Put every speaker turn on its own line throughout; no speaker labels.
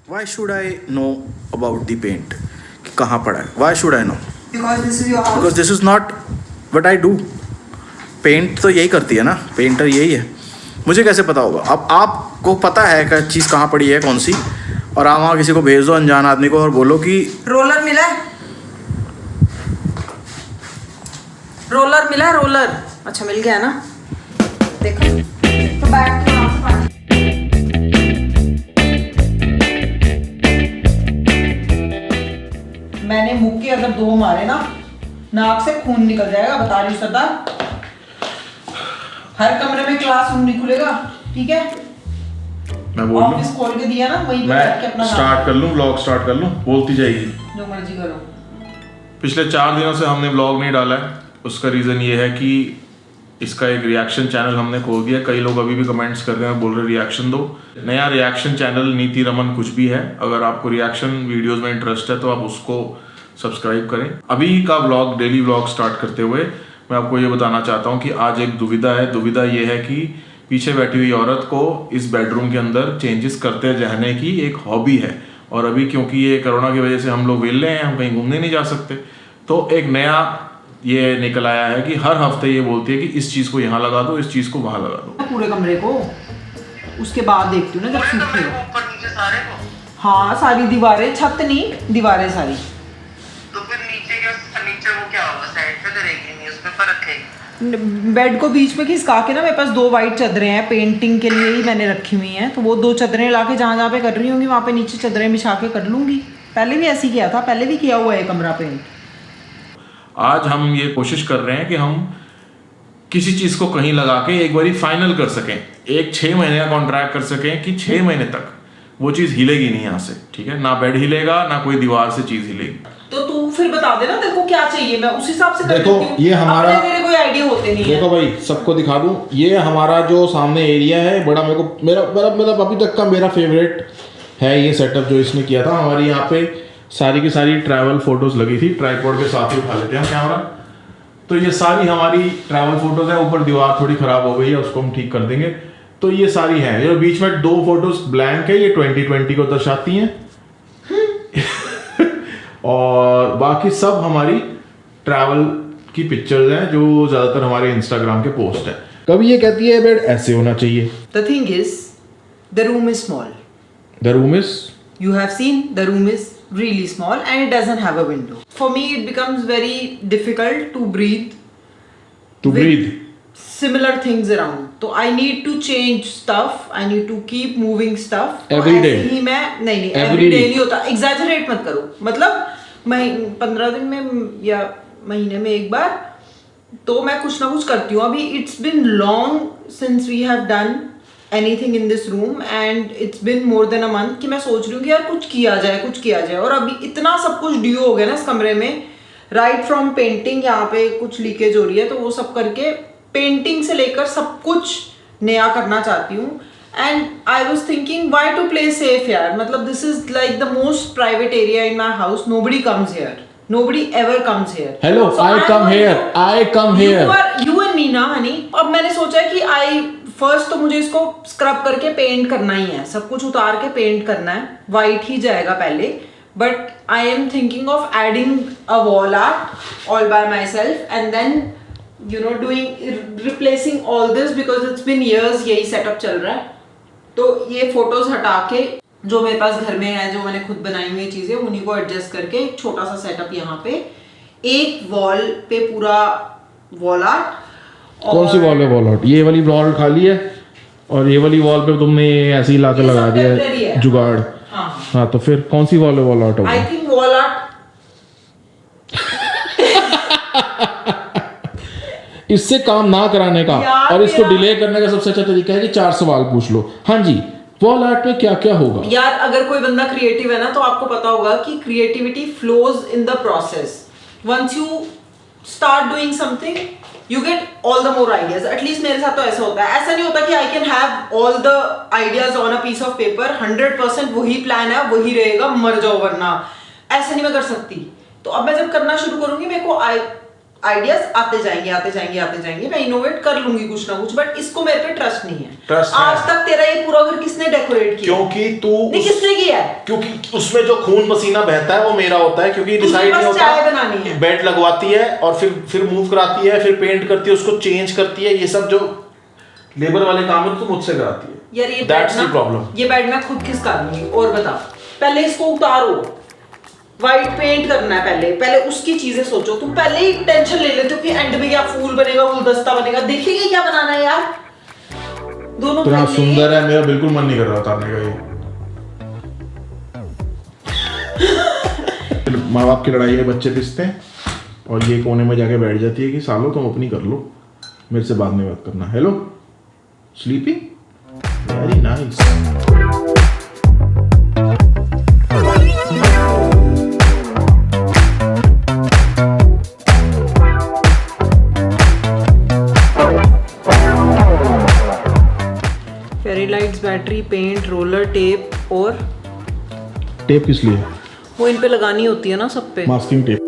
Why should I know about the paint? कि कहाँ पड़ा है? Why should I know?
Because this is your house.
Because this is not what I do. Paint तो यही करती है ना, पेंटर यही है. मुझे कैसे पता होगा? अब आपको पता है कि चीज़ कहाँ पड़ी है कौन सी, और आप वहाँ किसी को भेज दो अनजान आदमी को और बोलो कि
रोलर मिला है? रोलर मिला है? रोलर अच्छा मिल गया ना. देखो तो बैठ के वहाँ से पानी. मैंने मुक्के अगर 2 मारे ना, नाक से खून निकल जाएगा, बता रही हूँ सरदार. हर कमरे में क्लासरूम नहीं खुलेगा, ठीक है?
मैं बोल लूं?
ऑफिस खोल के दिया ना, वहीं पे
मैं
बैठ के अपना
स्टार्ट कर लूं, व्लॉग स्टार्ट कर लूं, बोलती जाएगी.
जो मर्जी करो.
पिछले 4 दिनों से हमने व्लॉग नहीं डाला है. उसका रीज़न ये है कि इसका एक रिएक्शन चैनल हमने खोल दिया. कई लोग अभी भी कमेंट्स कर रहे हैं, बोल रहे रिएक्शन दो. नया रिएक्शन चैनल नीति रमन कुछ भी है. अगर आपको रिएक्शन वीडियोस में इंटरेस्ट है तो आप उसको सब्सक्राइब करें. अभी का व्लॉग, डेली व्लॉग स्टार्ट करते हुए मैं आपको ये बताना चाहता हूँ कि आज एक दुविधा है. दुविधा ये है कि पीछे बैठी हुई औरत को इस बेडरूम के अंदर चेंजेस करते रहने की एक हॉबी है. और अभी क्योंकि ये कोरोना की वजह से हम लोग वेले हैं, हम कहीं घूमने नहीं जा सकते, तो एक नया ये निकल आया है कि हर हफ्ते ये बोलती है कि इस चीज़ को यहाँ लगा दो, इस चीज़ को वहाँ लगा दो.
पूरे कमरे को उसके बाद देखती हूँ ना जब सूखे हो.
ऊपर नीचे सारे को.
हाँ सारी दीवारें, छत नहीं दीवारें सारी.
तो फिर नीचे के फर्नीचर वो क्या होगा, साइड पे करेगी नहीं, उसमें पर रखेगी.
बेड को बीच में खिसका के ना, मेरे पास 2 वाइट चादरें हैं, पेंटिंग के लिए ही मैंने रखी हुई हैं. तो वो 2 चादरें लाके जहाँ जहाँ पे कर रही होंगी वहाँ पे नीचे चादरें बिछा के कर लूँगी. पहले भी ऐसे ही किया था, पहले भी किया हुआ है कमरा पेंट.
आज हम ये कोशिश कर रहे हैं कि हम किसी चीज़ को कहीं लगा के एक बारी फाइनल कर सकें. एक 6 महीने का कॉन्ट्रैक्ट कर सकें कि 6 महीने तक वो चीज़ हिलेगी नहीं यहाँ से. ठीक है ना, बेड हिलेगा ना कोई दीवार से चीज़ हिलेगी.
तो तू फिर बता देना तेरे को क्या चाहिए, मैं उस हिसाब से कर
देखो,
देती हूँ.
ये हमारा-
अपने मेरे कोई आइडिया होते नहीं है.
देखो भाई, सबको दिखा दूं, ये हमारा जो सामने एरिया है बड़ा, मेरे को मेरा मतलब अभी तक का मेरा फेवरेट है ये सेटअप जो इसने किया था. हमारी यहाँ पे सारी की सारी ट्रैवल फोटोज लगी थी. ट्राइपॉड के साथ ही उठा लेते हैं कैमरा. तो ये सारी हमारी ट्रैवल फोटोज है. ऊपर दीवार थोड़ी खराब हो गई है, उसको हम ठीक कर देंगे. तो ये सारी हैं. ये बीच में 2 फोटोज ब्लैंक है, ये 2020 को दर्शाती हैं. और बाकी सब हमारी ट्रैवल की पिक्चर्स हैं जो ज़्यादातर हमारे इंस्टाग्राम के पोस्ट हैं. कभी ये कहती है बेड ऐसे होना चाहिए.
The thing is, the room is small.
The room is
You have seen the room is really small and it doesn't have a window. For me, it becomes very difficult to breathe.
To
with
breathe.
Similar things around. तो I need to change stuff. I need to keep moving stuff. तो
Every day.
ऐसे ही मैं नहीं
Every
every day
day.
नहीं होता. Exaggerate मत करो. मतलब 15 दिन में या महीने में एक बार तो मैं कुछ ना कुछ करती हूँ. अभी it's been long since we have done anything in this room and it's been more than a month कि मैं सोच रही हूँ कि यार कुछ किया जाए. और अभी इतना सब कुछ ड्यू हो गया ना इस कमरे में. राइट फ्रॉम पेंटिंग, यहाँ पे कुछ लीकेज हो रही है तो वो सब करके पेंटिंग से लेकर सब कुछ नया करना चाहती हूँ. And I was thinking why to play safe यार. मतलब this is like the most private area in my house. Nobody comes here, nobody ever comes here.
Hello, I come here, I come here.
You and me ना हनी. अब मैंने सोचा कि first तो मुझे इसको स्क्रब करके पेंट करना ही है. सब कुछ उतार के पेंट करना है. वाइट ही जाएगा पहले. But I am thinking of adding a wall art all by myself and then you know doing replacing all this because it's been years यही सेटअप चल रहा है. तो ये फोटोज हटा के जो मेरे पास घर में है, जो मैंने खुद बनाई हुई चीजें, उन्हीं को एडजस्ट करके एक छोटा सा सेटअप यहाँ पे, एक वॉल पे पूरा वॉल आर्ट.
कौन सी वॉल है वॉल आउट? ये वाली वॉल खाली है और ये वाली वॉल पे तुमने ऐसे ही लाके लगा दिया है जुगाड़. हाँ तो फिर कौन सी वॉल है wall out?
I think wall art.
इससे काम ना कराने का और इसको डिले करने का सबसे अच्छा तरीका है कि 4 सवाल पूछ लो. हाँ जी, वॉल आर्ट में क्या क्या होगा?
यार अगर कोई बंदा क्रिएटिव है ना तो आपको पता होगा कि creativity flows in the process. Once you start doing something you get all the more ideas. At least मेरे साथ तो ऐसा होता है. ऐसा नहीं होता कि I can have all the ideas on a piece of paper. 100% वही प्लान है, वही रहेगा, मर जाओ वरना. ऐसा नहीं मैं कर सकती. तो अब मैं जब करना शुरू करूंगी मेरे को आइडियाज आते जाएंगे, मैं इनोवेट कर लूंगी कुछ ना कुछ, बट इसको मेरे पे ट्रस्ट नहीं है।
Trust
आज
है।
तक तेरा ये पूरा घर किसने डेकोरेट किया?
क्योंकि तू
नहीं, किसने किया है?
क्योंकि उसमें जो खून पसीना बहता है वो मेरा होता है, क्योंकि
तुझे
डिसाइड
बस
नहीं
चाय बनानी है।
होता। बेड लगवाती है और फिर मूव कराती है, फिर पेंट करती है, उसको चेंज करती है, ये सब जो लेबर वाले काम है तो मुझसे कराती है।
यार ये
दैट्स
बेड
द प्रॉब्लम।
ना, ये बेड मैं खुद खिसका दूंगी। और बता, पहले इसको उतारो, वाइट पेंट करना है, पहले उसकी चीजें सोचो। तुम पहले ही टेंशन ले लेते हो कि एंड में क्या फूल बनेगा, गुलदस्ता बनेगा। देखेंगे क्या बनाना है यार, दोनों
इतना
पहले-
सुंदर है, मेरा बिल्कुल मन नहीं कर रहा उतारने का ये। माँ बाप की लड़ाई है, बच्चे पिसते हैं और ये कोने में जाके बैठ जाती है कि सालो तुम अपनी कर लो, मेरे से बाद में बात करना। Hello, sleeping, very nice.
Fairy lights, battery, paint, roller, tape. और
टेप किस लिए?
वो इन पे लगानी होती है ना सब पे।
Masking tape.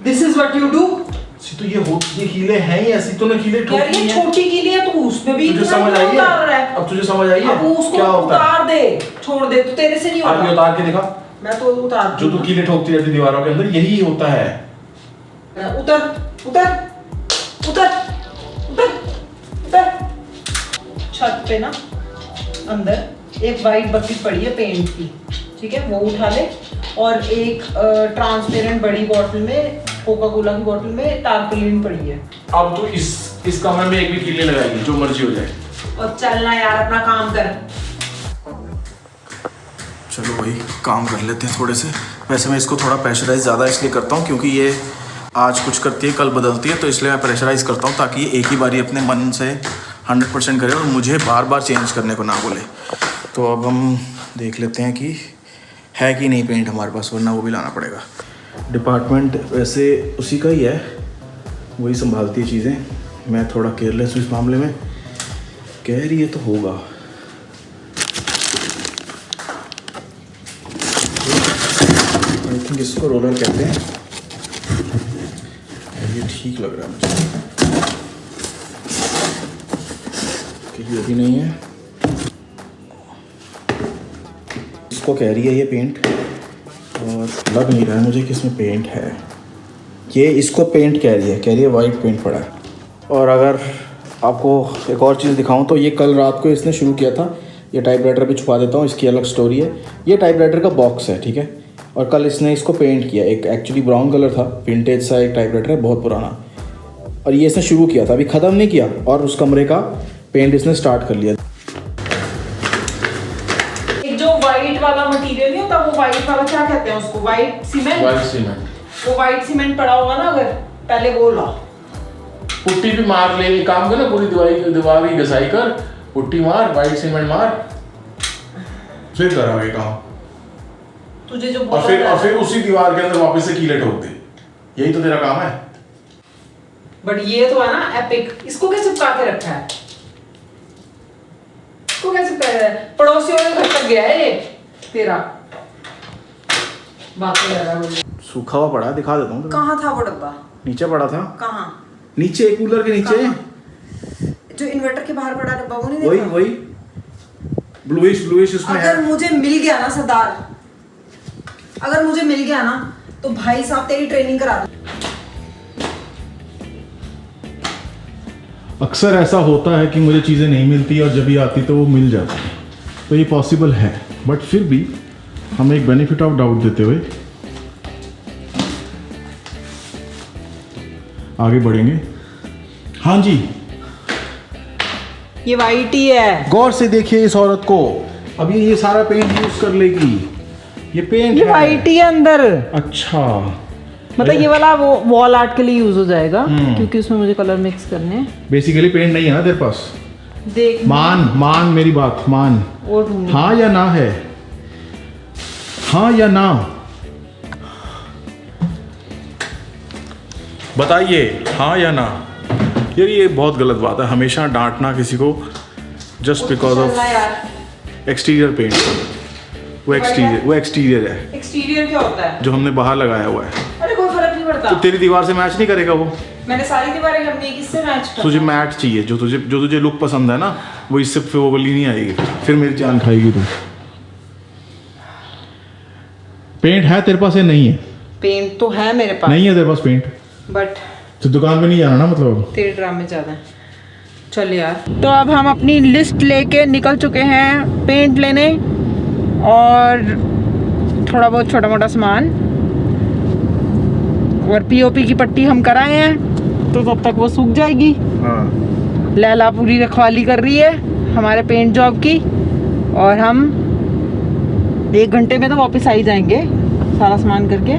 This is what you do.
तो ये कीले हैं ही ऐसी, तूने कीले ठोक
यार ये
दिए हैं।
छोटी की लिए तू उसमें भी
तुझे
इतना
समझ
क्यों
आई
उतार रहा
है?
है?
अब तुझे समझ आई है
अब उसको
क्या होता है?
उतार दे, छोड़ दे, तो तेरे से नहीं
अब ये
होगा।
उतार के दिखा,
मैं तो उतार
जो तू कीले ठोकती रहती दीवारों के अंदर, यही होता है।
उतर उतर उतर उतर उतर। छत पे ना अंदर एक वाइट बकेट पड़ी है पेंट की, ठीक है, वो उठा ले। और एक ट्रांसपेरेंट बड़ी बॉटल में, कोका कोला की बॉटल में टारपोलिन पड़ी है।
अब तो इस कमरे में एक भी कीले लगाएगी, जो मर्जी हो जाए।
और चलना यार, अपना काम कर।
चलो भाई, काम कर लेते हैं थोड़े से। वैसे मैं इसको थोड़ा प्रेशराइज ज़्यादा इसलिए करता हूँ क्योंकि ये आज कुछ करती है कल बदलती है, तो इसलिए मैं प्रेशराइज करता हूँ ताकि ये एक ही बारी अपने मन से 100% करे और मुझे बार बार चेंज करने को ना बोले। तो अब हम देख लेते हैं कि है कि नहीं पेंट हमारे पास, वरना वो भी लाना पड़ेगा। डिपार्टमेंट वैसे उसी का ही है, वही संभालती है चीज़ें। मैं थोड़ा केयरलेस हूँ इस मामले में। कह रही है तो होगा। आई थिंक इसको रोलर कहते हैं। ये ठीक लग रहा है मुझे, कि ये भी नहीं है। इसको कह रही है ये पेंट, और लग नहीं रहा है मुझे कि इसमें पेंट है। ये इसको पेंट कह रही है वाइट पेंट पड़ा है। और अगर आपको एक और चीज़ दिखाऊं तो ये कल रात को इसने शुरू किया था। ये टाइपराइटर भी छुपा देता हूँ, इसकी अलग स्टोरी है। ये टाइपराइटर का बॉक्स है, ठीक है, और कल इसने इसको पेंट किया। एक एक्चुअली ब्राउन कलर था, विंटेज सा एक टाइपराइटर है, बहुत पुराना। और ये इसने शुरू किया था, अभी ख़त्म नहीं किया, और उस कमरे का पेंट इसने स्टार्ट कर लिया।
एक जो वाइट वाला मटेरियल नहीं होता, वो वाइट वाला क्या कहते हैं उसको? White cement.
White cement.
वो वाइट सीमेंट पड़ा होगा ना, अगर पहले वो ला।
पुट्टी भी मार ले, काम कर ना, पूरी दीवार की घसाई कर, पुट्टी मार, वाइट सीमेंट मार, फिर करावे काम।
तुझे जो
और फिर उसी दीवार के अंदर वापस से कीले ठोक दे। यही तो तेरा काम है।
बट ये तो है ना एपिक। इसको कैसे चिपका के रखा है? इसको कैसे चिपका है? पड़ोसियों के घर तक गया है ये तेरा। बात कर रहा है वो।
सूखा हुआ पड़ा है, दिखा देता हूँ।
कहाँ था वो डब्बा?
नीचे पड़ा था।
कहाँ?
नीचे, कूलर के नीचे।
जो इन्वर्टर के बाहर पड़ा डब्बा, वो नहीं
वही
देखा?
वही ब्लूइश उसमें है।
अगर मुझे मिल गया ना सरदार, अगर मुझे मिल गया ना, तो भाई साहब तेरी ट्रेनिंग करा दूं।
अक्सर ऐसा होता है कि मुझे चीज़ें नहीं मिलती और जब भी आती तो वो मिल जाती, तो ये पॉसिबल है। बट फिर भी हम एक बेनिफिट ऑफ डाउट देते हुए आगे बढ़ेंगे। हाँ जी,
ये वाइट ही है।
गौर से देखिए इस औरत को। अब ये सारा पेंट यूज कर लेगी। ये पेंट
ये
है।
वाइट ही है अंदर।
अच्छा,
मतलब ये वाला वो वॉल आर्ट के लिए यूज हो जाएगा, क्योंकि उसमें मुझे कलर मिक्स करने हैं।
बेसिकली पेंट नहीं है ना तेरे पास।
देख
मान मेरी बात मान।
और ढूंढ।
हाँ या ना है? हाँ या ना बताइए, हाँ या ना?
यार ये बहुत गलत बात है, हमेशा डांटना किसी को जस्ट बिकॉज ऑफ
यार
एक्सटीरियर पेंट। वो एक्सटीरियर है
एक्सटीरियर क्या होता है?
जो हमने बाहर लगाया हुआ है।
अरे कोई फर्क नहीं पड़ता।
तो तेरी दीवार से मैच नहीं करेगा वो।
मैंने सारी दीवारें करनी है, किससे मैच कर?
तुझे मैट चाहिए, जो तुझे लुक पसंद है ना, वो इससे फिर वो वाली नहीं आएगी, फिर मेरी जान खाएगी तू। पेंट है तेरे पास या नहीं है?
पेंट तो है मेरे पास,
नहीं है तेरे पास पेंट,
बट
तो दुकान पे नहीं जाना ना मतलब।
तेरे ड्रामे ज्यादा है। चल यार, तो अब हम अपनी लिस्ट लेके निकल चुके हैं पेंट लेने और थोड़ा बहुत छोटा मोटा सामान, और पीओपी की पट्टी हम कराए हैं, तो तब तक वो सूख जाएगी।
हाँ
लैला पूरी रखवाली कर रही है हमारे पेंट जॉब की, और हम 1 घंटे में तो वापस आ ही जाएंगे सारा सामान करके,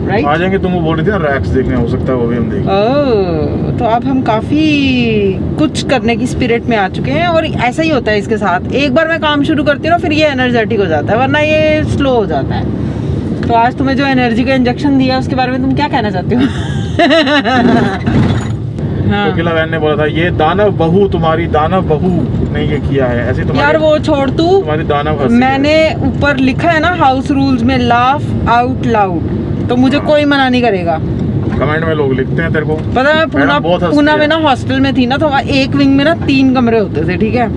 राइट?
आ जाएंगे। तुम वो बोल रही थी ना रैक्स देखने, हो सकता है वो भी हम देखें।
ओह, तो अब हम काफ़ी कुछ करने की स्पिरिट में आ चुके हैं, और ऐसा ही होता है इसके साथ। एक बार मैं काम शुरू करती हूँ ना, फिर ये एनर्जेटिक हो जाता है, वरना ये स्लो हो जाता है। तो आज तुम्हें जो एनर्जी का इंजेक्शन दिया उसके बारे में तुम क्या कहना चाहते हो? हाँ।
कोकिला बहन ने बोला था ये दानव बहू, तुम्हारी दानव बहू ने ये किया है, ऐसे तुम्हारी
यार वो छोड़ तू,
तुम्हारी दानव हंसी है।
मैंने ऊपर लिखा है ना हाउस रूल्स में, लाफ आउट लाउड, तो मुझे कोई मना नहीं करेगा।
कमेंट में लोग लिखते हैं तेरे को।
पता है,
मैडम बहुत हंसती
पूना
है।
में ना हॉस्टल में थी ना, तो वहाँ एक विंग में ना 3 कमरे होते थे, ठीक है?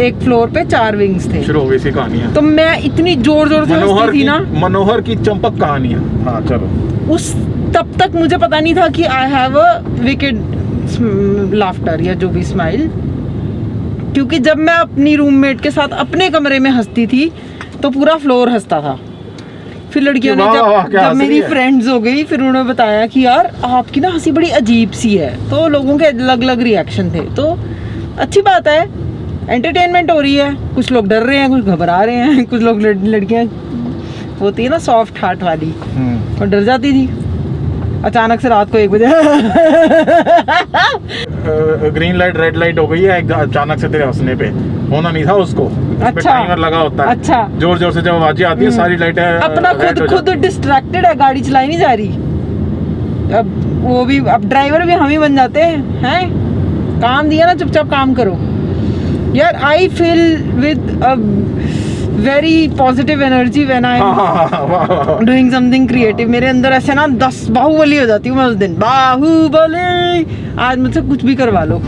एक फ्लोर पे 4 विंग्स थे।
शुरू हो गई सी कहानियां।
तो मैं इतनी जोर जोर से हंसती थी ना,
मनोहर की चंपक कहानियां। हाँ चलो।
उस तब तक मुझे पता नहीं था कि I have a wicked laughter या जो भी स्माइल, क्योंकि जब मैं अपनी रूममेट के साथ अपने कमरे में हंसती थी तो पूरा फ्लोर हंसता था। फिर लड़कियों ने
वाह, वाह, क्या
जब
हंस रही
मेरी
है।
फ्रेंड्स हो गई, फिर उन्होंने बताया कि यार आपकी ना हंसी बड़ी अजीब सी है, तो लोगों के अलग अलग रिएक्शन थे। तो अच्छी बात है, एंटरटेनमेंट हो रही है, कुछ लोग डर रहे हैं, कुछ घबरा रहे हैं, कुछ लोग लड़कियां होती है ना सॉफ्ट हार्ट वाली, और डर जाती थी अचानक से रात को 1 बजे।
ग्रीन लाइट रेड लाइट हो गई है अचानक से तेरे हंसने पे, होना नहीं था उसको।
अच्छा।
टाइमर लगा होता है।
अच्छा।
जोर जोर से जब आवाजें आती है सारी लाइटें
अपना
red हो
खुद
जाती हैं।
डिस्ट्रैक्टेड है, गाड़ी चलाई नहीं जा रही। अब वो भी, अब ड्राइवर भी हम ही बन जाते हैं। काम दिया ना, चुपचाप काम करो यार। I feel with very positive energy when I am doing something creative. मेरे अंदर ऐसे ना 10 बाहुबली हो जाती हूँ मैं उस दिन। बाहुबली, आज मुझसे कुछ भी करवा लो।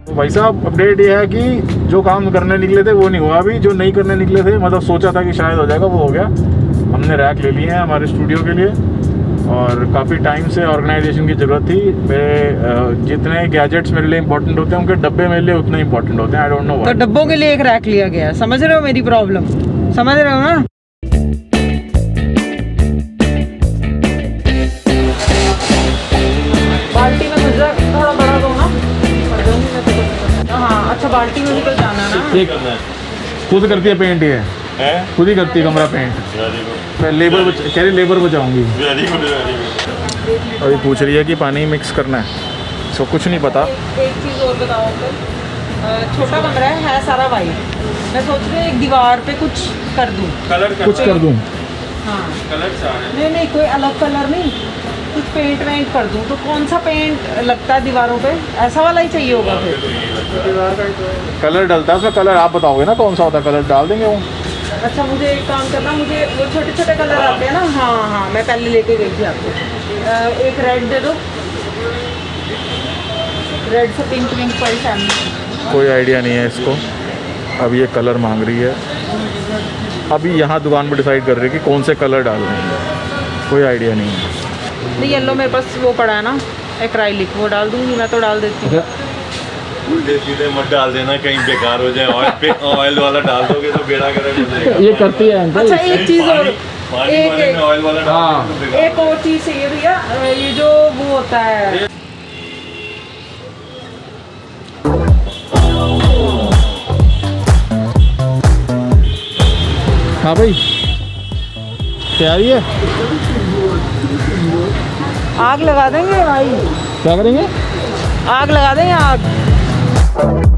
भाई साहब अपडेट ये है कि जो काम करने निकले थे वो नहीं हुआ अभी, जो नहीं करने निकले थे, मतलब सोचा था कि शायद हो जाएगा, वो हो गया। हमने रैक ले लिए हैं हमारे स्टूडियो के लिए, और काफ़ी टाइम से ऑर्गेनाइजेशन की ज़रूरत थी। मेरे जितने गैजेट्स मेरे लिए इंपॉर्टेंट होते हैं, उनके डब्बे मेरे लिए उतने इंपॉर्टेंट होते हैं। आई डोंट नो
तो डब्बों के लिए एक रैक लिया गया। समझ रहे हो मेरी प्रॉब्लम? समझ रहे हो ना? बाल्टी में गुजरा थोड़ा बड़ा दो ना। हाँ अच्छा, बाल्टी में भी तो जाना ना।
खुद करती है पेंट, ये खुद ही करती है कमरा पेंट। मैं लेबर कह रही लेबर बचाऊंगी। अभी पूछ रही है कि पानी मिक्स करना है, इसको कुछ नहीं पता।
एक चीज़ और बताओ अंकल, छोटा कमरा है सारा वाइट। मैं सोच रही हूँ एक दीवार पे कुछ कर दूँ।
कुछ कर दूँ।
हाँ नहीं, कोई अलग कलर नहीं, कुछ पेंट वेंट कर दूँ। तो कौन सा पेंट लगता है दीवारों पे? ऐसा वाला ही चाहिए होगा फिर।
कलर डलता है उसमें, कलर आप बताओगे ना कौन सा होता है, कलर डाल देंगे वो।
अच्छा, मुझे एक काम करना, मुझे वो छोटे छोटे कलर आते हैं ना। हाँ, मैं पहले लेके गई थी आपको। एक रेड दे दो, रेड से पिंक पिंक पड़ी फैमिली।
कोई आइडिया नहीं है इसको, अब ये कलर मांग रही है। अभी यहाँ दुकान पर डिसाइड कर रही है कि कौन से कलर डालने हैं, कोई आइडिया नहीं है।
नहीं, येलो मेरे पास वो पड़ा है ना एक्राइलिक, वो डाल दूँगी मैं, तो डाल देती हूँ।
उल्टे सीधे मत डाल देना, कहीं बेकार हो जाए। ऑयल वाला डाल दोगे तो बेड़ा गर्क हो जाएगा।
ये करती है अंकल।
अच्छा एक चीज़ और,
पानी वाले में ऑयल वाला डाल दोगे तो बेकार।
एक और चीज़ चाहिए भैया, ये जो वो होता है,
हाँ भाई
तैयारी है?
आग लगा देंगे भाई,
क्या करेंगे?
आग लगा देंगे आग।